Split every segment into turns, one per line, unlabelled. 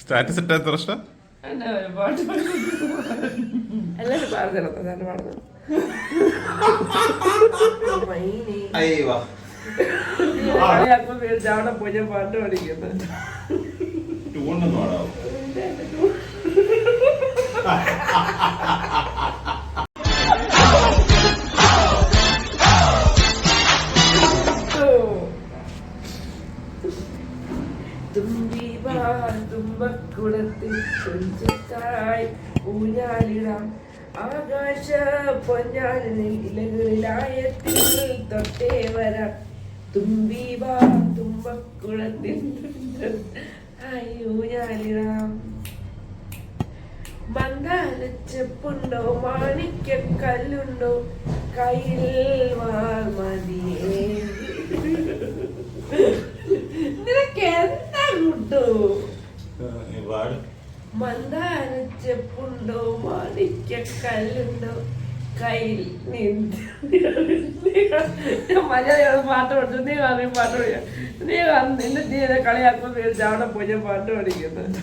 Status ഇട്ട പ്രശ്നം
എല്ലാരും പാടുന്നത് പാടുന്നത് അവിടെ പോയി ഞാൻ പാട്ട് പഠിക്കുന്നത് തുമ്പക്കുളത്തിൽ കൊഞ്ചത്തായി ഊഞ്ഞാലിടാം ആകാശ പൊന്നാലിൽ ഇലകളിലായത്തിൽ തൊട്ടേ വരാം തുമ്പി വാ തുമ്പക്കുളത്തിൽ ആയി ഊഞ്ഞാലിടാം മന്ദാലച്ചെപ്പുണ്ടോ മാണിക്കല്ലുണ്ടോ കയ്യിൽ വാൾ മതിയേ നിനക്ക് എന്താ കിട്ടൂ മന്ദാരച്ചെപ്പുണ്ടോ മാണിക്കല്ലുണ്ടോ കയ്യിൽ മലയാളം പാട്ട് പഠിച്ചു നീ അറിയും പാട്ട് പഠിക്കാം നീ നിന്റെ നീ കളിയാക്കുമ്പോൾ മേടിച്ച് അവിടെ പോയി ഞാൻ പാട്ട് പഠിക്കുന്നത്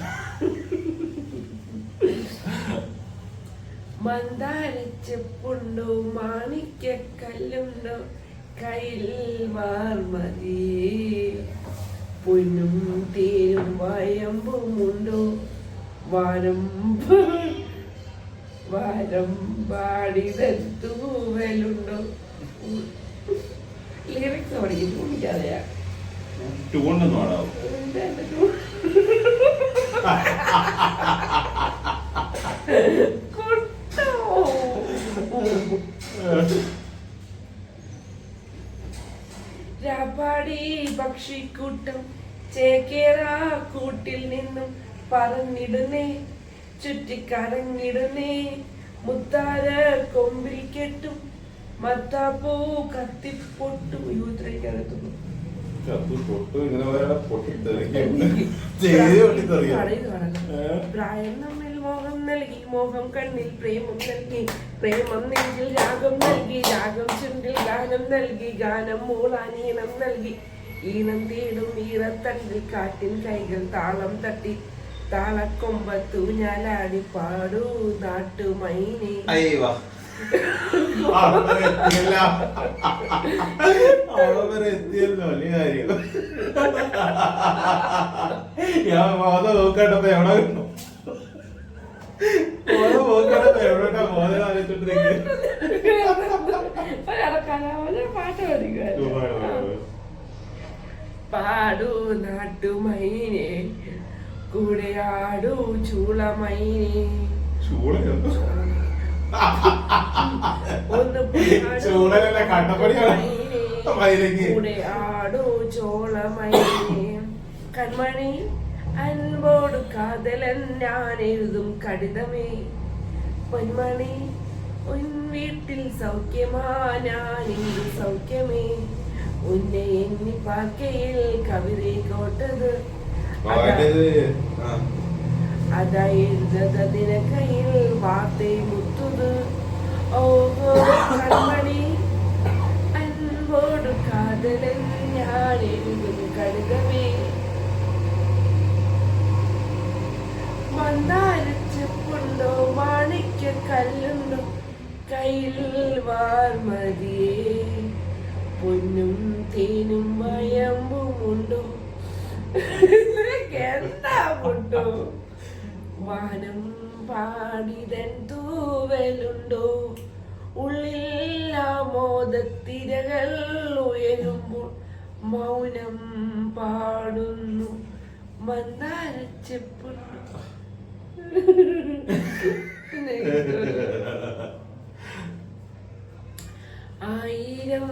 മന്ദാരച്ചെപ്പുണ്ടോ മാണിക്കല്ലുണ്ടോ കയ്യിൽ വാർമതി പൊന്നും തേനും വയമ്പുമുണ്ടോ വാരം പാടിതൂവലുണ്ടോ ലിറിക്സ് പഠിക്കും കുടിക്കാതെയാ രാപ്പാടി പക്ഷിക്കൂട്ടം ചേക്കേറാ കൂട്ടിൽ നിന്നും പറന്നിടുന്നേ ചുറ്റിക്കറങ്ങിടുന്നേ മുത്താര കൊമ്പിൽ കെട്ടും മത്താപ്പൂ കത്തിപ്പൊട്ടും യൂത്രയ്ക്കകത്തുന്നു പ്രായം നമ്മിൽ മോഹം നൽകി മോഹം കണ്ണിൽ പ്രേമം നൽകി പ്രേമം നെഞ്ചിൽ രാഗം നൽകി രാഗം ചുണ്ടിൽ ഗാനം നൽകി ഗാനം മൂളാൻ ഈണം നൽകി ഈണം തേടും ഈറത്തണ്ടിൽ കാറ്റിൻ കൈകൾ താളം തട്ടി താളക്കൊമ്പത്തു ഞാലാടി പാടൂ നാട്ടുമൈനെ
എത്തിയല്ലോ വലിയ കാര്യം ഞാൻ മോദം നോക്കണ്ടപ്പോ എവിടെ കിട്ടും മോദം നോക്കണ്ടപ്പോ എവിടെ മോദം
പാടൂ നാട്ടുമൈനെ കൂടെ ആടൂ ചൂളമൈനെ കൂടെ ആടൂ ചോളമൈനെ കൺമണി അൻപോട് കാതലൻ ഞാൻ എഴുതും കടിതമേ പൊന്മണി ഉൻ വീട്ടിൽ സൗഖ്യമാ ഞാൻ ഇന്ന് സൗഖ്യമേ ഉന്നെ എണ്ണി പാക്കയിൽ കവിതയെ കോട്ടത് അതാ എഴുതതിന കയ്യിൽ വാർത്തയെ മുത്തുത് ഓഹോ കൺമണി അൻപോട് കാതലൻ ഞാൻ എഴുതും കടിതമേ മന്ദാരച്ചെപ്പുണ്ടോ മാണിക്കല്ലുണ്ടോ കയ്യിൽ വാർമതിയേ പൊന്നും തേനും വയമ്പുമുണ്ടോ എന്താ മുണ്ടോ വാനം പാടിതൻ തൂവലുണ്ടോ ഉള്ളിൽ ആമോദത്തിരകൾ ഉയരുമ്പോൾ മൗനം പാടുന്നു മന്ദാരച്ചെപ്പുണ്ടോ ആയിരം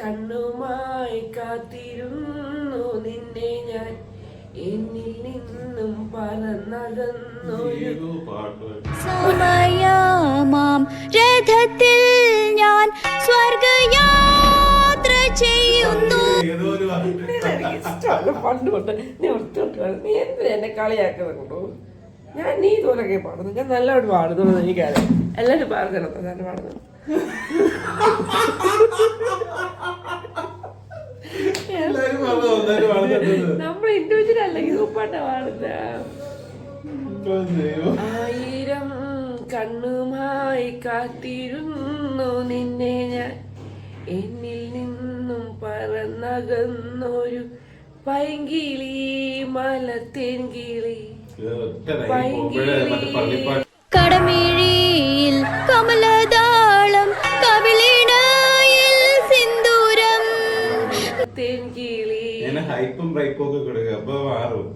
കണ്ണുമായി കാത്തിരുന്നു നിന്നെ ഞാൻ എന്നിൽ നിന്നും പറന്നകന്നൊരു
സമയമാം രഥത്തിൽ ഞാൻ സ്വർഗയാത്ര ചെയ്യുന്നു.
പണ്ട് കൊണ്ട് നീ ഒറ്റ നീ എന്തിനാ എന്നെ കളിയാക്കുന്നത് കൊണ്ടോ ഞാൻ നീ ഇതുപോലൊക്കെ പാടുന്നു ഞാൻ നല്ലവണ്ണം പാടുന്നു എനിക്കറിയാം എല്ലാവരും പാടുന്നു ഞാൻ പാടുന്നു നമ്മൾ ഇൻഡിവിജ്വൽ അല്ലെങ്കിൽ സൂപ്പാട്ട പാടുന്ന ആയിരം കണ്ണുമായി കാത്തിരുന്നു നിന്നെ ഞാൻ, എന്നിൽ നിന്നും പറന്നകന്നൊരു പൈങ്കിളി മലത്തേൻ കിളി.
കടമിഴിയിൽ കമലദാളം കവിളിണയിൽ സിന്ദൂരം
തേൻ കിളി.
ഹൈപ്പും ബ്രേക്കും ഒക്കെ കൊടുക്കുക അപ്പൊ മാറും.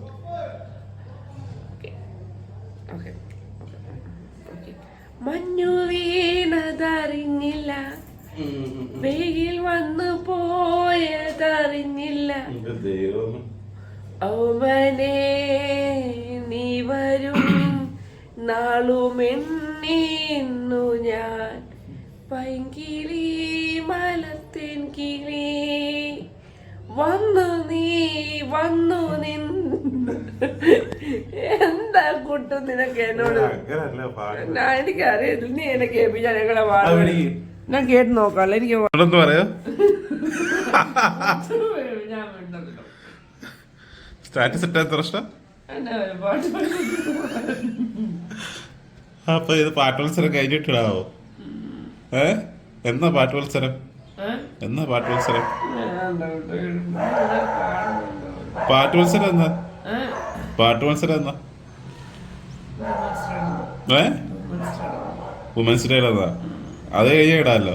മഞ്ഞു വീണതറിഞ്ഞില്ല, വെയിൽ വന്നു പോയതറിഞ്ഞില്ല, ഓമനെ നീ വരും നാളുമെന്നു ഞാൻ, പൈങ്കിളി മലത്തേൻ കിളി. വന്നു നിന്ന് എന്താ കൂട്ടും നിനക്ക് എന്നോട്? എനിക്കറിയില്ല, നീ എന്നെ കേൾപ്പിച്ചാ ഞങ്ങളെ പാടും ഞാൻ കേട്ട് നോക്കാല്ലോ. എനിക്ക്
പറയാ
ഞാൻ വേണ്ടല്ലോ.
സ്റ്റാറ്റസ് ഇട്ട എത്ര ഇഷ്ടം. അപ്പൊ ഇത് പാട്ട് മത്സരം കഴിഞ്ഞിട്ടിടാവോ? എന്നാ പാട്ട് മത്സരം? എന്നാ പാട്ട് മത്സരം? പാട്ട് മത്സരം എന്നാ? പാട്ട് മത്സരം എന്നാ? വുമൻസ് ഡേ എന്നാ? അത് കഴിഞ്ഞ ഇടാല്ലോ.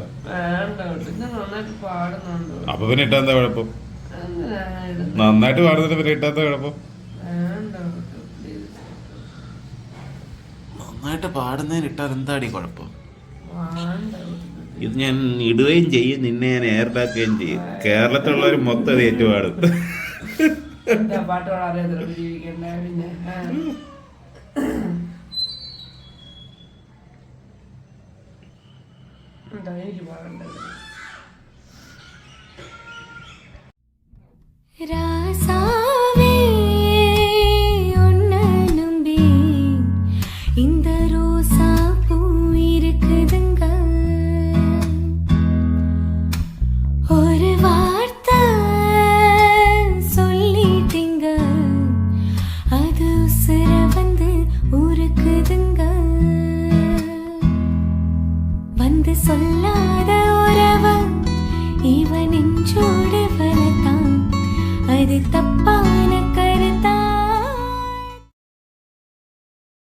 അപ്പൊ പിന്നെ ഇട്ടാ എന്താ കുഴപ്പം? നന്നായിട്ട് പാടുന്നിട്ട് പിന്നെ ഇട്ടാത്ത കുഴപ്പം? നന്നായിട്ട് പാടുന്നതിന് ഇട്ടാൽ എന്താടി കുഴപ്പം? ഇത് ഞാൻ ഇടുകയും ചെയ്യും, നിന്നെ ഞാൻ എയർബാക്കുകയും ചെയ്യും. കേരളത്തിലുള്ളവർ മൊത്തം അത് ഏറ്റുപാടും.
പാട്ടുകൾ അറിയാത്ത ജീവിക്കണ്ടേ പിന്നെ. എനിക്ക് പാടണ്ടത്.
ராசாவே உன்னை நம்பி இந்த ரோசா பூ இருக்குதுங்க, ஒரு வார்த்தை சொல்லிட்டீங்க, அது உசுர வந்து உருக்குதுங்க, வந்து சொல்லாத